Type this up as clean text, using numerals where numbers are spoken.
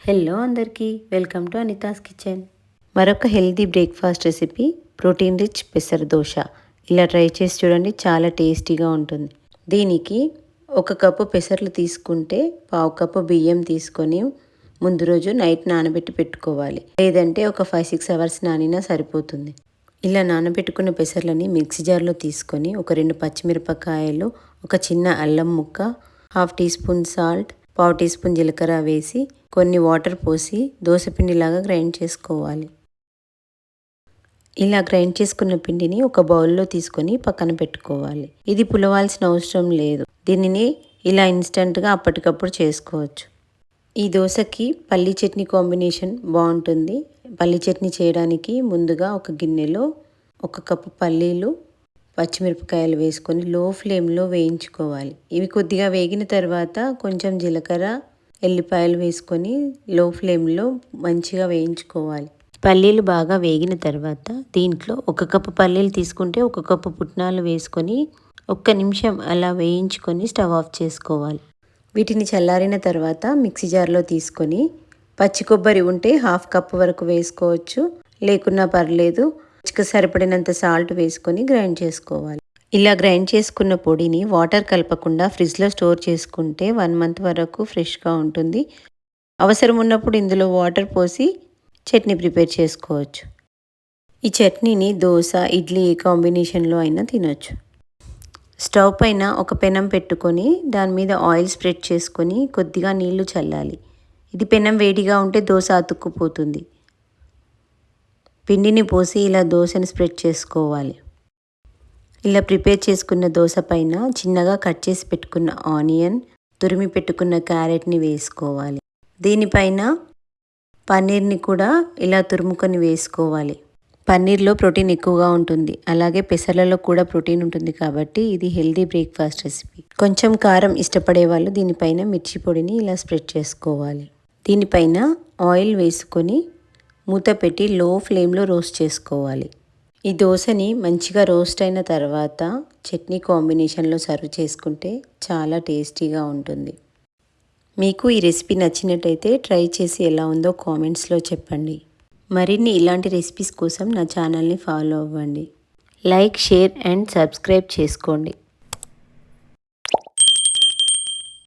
Hello అందరికీ, welcome to Anita's kitchen. మరొక healthy breakfast recipe protein rich పెసర దోశ. ఇలా ట్రై చేసి చూడండి, చాలా టేస్టీగా ఉంటుంది. దీనికి 1 కప్పు పెసర్లు తీసుకుంటే 1/2 కప్పు బియ్యం తీసుకొని ముందు రోజు నైట్ నానబెట్టి పెట్టుకోవాలి. లేదంటే ఒక 5-6 అవర్స్ నానినా సరిపోతుంది. ఇలా నానబెట్టుకున్న పెసర్లని మిక్సీ జార్లో తీసుకొని ఒక 2 పచ్చిమిరపకాయలు, ఒక చిన్న అల్లం ముక్క, 1/2 teaspoon salt, 1/4 teaspoon జీలకర్ర వేసి కొన్ని వాటర్ పోసి దోసపిండిలాగా గ్రైండ్ చేసుకోవాలి. ఇలా గ్రైండ్ చేసుకున్న పిండిని ఒక బౌల్లో తీసుకొని పక్కన పెట్టుకోవాలి. ఇది పులవాల్సిన అవసరం లేదు. దీనిని ఇలా ఇన్స్టెంట్గా అప్పటికప్పుడు చేసుకోవచ్చు. ఈ దోశకి పల్లీ చట్నీ కాంబినేషన్ బాగుంటుంది. పల్లీ చట్నీ చేయడానికి ముందుగా ఒక గిన్నెలో 1 కప్పు పల్లీలు, పచ్చిమిరపకాయలు వేసుకొని లో ఫ్లేమ్లో వేయించుకోవాలి. ఇవి కొద్దిగా వేగిన తర్వాత కొంచెం జీలకర్ర, ఎల్లిపాయలు వేసుకొని లో ఫ్లేమ్లో మంచిగా వేయించుకోవాలి. పల్లీలు బాగా వేగిన తర్వాత దీంట్లో 1 కప్పు పల్లీలు తీసుకుంటే 1 కప్పు పుట్నాలు వేసుకొని 1 నిమిషం అలా వేయించుకొని స్టవ్ ఆఫ్ చేసుకోవాలి. వీటిని చల్లారిన తర్వాత మిక్సీ జార్లో తీసుకొని పచ్చి కొబ్బరి ఉంటే 1/2 కప్పు వరకు వేసుకోవచ్చు, లేకున్నా పర్లేదు. రుచికి సరిపడినంత సాల్ట్ వేసుకొని గ్రైండ్ చేసుకోవాలి. ఇలా గ్రైండ్ చేసుకున్న పొడిని వాటర్ కలపకుండా ఫ్రిడ్జ్లో స్టోర్ చేసుకుంటే 1 మంత్ వరకు ఫ్రెష్గా ఉంటుంది. అవసరం ఉన్నప్పుడు ఇందులో వాటర్ పోసి చట్నీ ప్రిపేర్ చేసుకోవచ్చు. ఈ చట్నీని దోశ, ఇడ్లీ ఏ కాంబినేషన్లో అయినా తినొచ్చు. స్టవ్ పైన ఒక పెనం పెట్టుకొని దాని మీద ఆయిల్ స్ప్రెడ్ చేసుకొని కొద్దిగా నీళ్లు చల్లాలి. ఇది పెనం వేడిగా ఉంటే దోశ అతుక్కుపోతుంది. పిండిని పోసి ఇలా దోశని స్ప్రెడ్ చేసుకోవాలి. ఇలా ప్రిపేర్ చేసుకున్న దోశ పైన చిన్నగా కట్ చేసి పెట్టుకున్న ఆనియన్, తురిమి పెట్టుకున్న క్యారెట్ని వేసుకోవాలి. దీనిపైన పన్నీర్ని కూడా ఇలా తురుముకొని వేసుకోవాలి. పన్నీర్లో ప్రోటీన్ ఎక్కువగా ఉంటుంది, అలాగే పెసర్లలో కూడా ప్రోటీన్ ఉంటుంది కాబట్టి ఇది హెల్తీ బ్రేక్ఫాస్ట్ రెసిపీ. కొంచెం కారం ఇష్టపడే వాళ్ళు దీనిపైన మిర్చి పొడిని ఇలా స్ప్రెడ్ చేసుకోవాలి. దీనిపైన ఆయిల్ వేసుకొని మూత పెట్టి లో ఫ్లేమ్లో రోస్ట్ చేసుకోవాలి. ఈ దోశని మంచిగా రోస్ట్ అయిన తర్వాత చట్నీ కాంబినేషన్లో సర్వ్ చేసుకుంటే చాలా టేస్టీగా ఉంటుంది. మీకు ఈ రెసిపీ నచ్చినట్టయితే ట్రై చేసి ఎలా ఉందో కామెంట్స్లో చెప్పండి. మరిన్ని ఇలాంటి రెసిపీస్ కోసం నా ఛానల్ని ఫాలో అవ్వండి. లైక్, షేర్ అండ్ సబ్స్క్రైబ్ చేసుకోండి.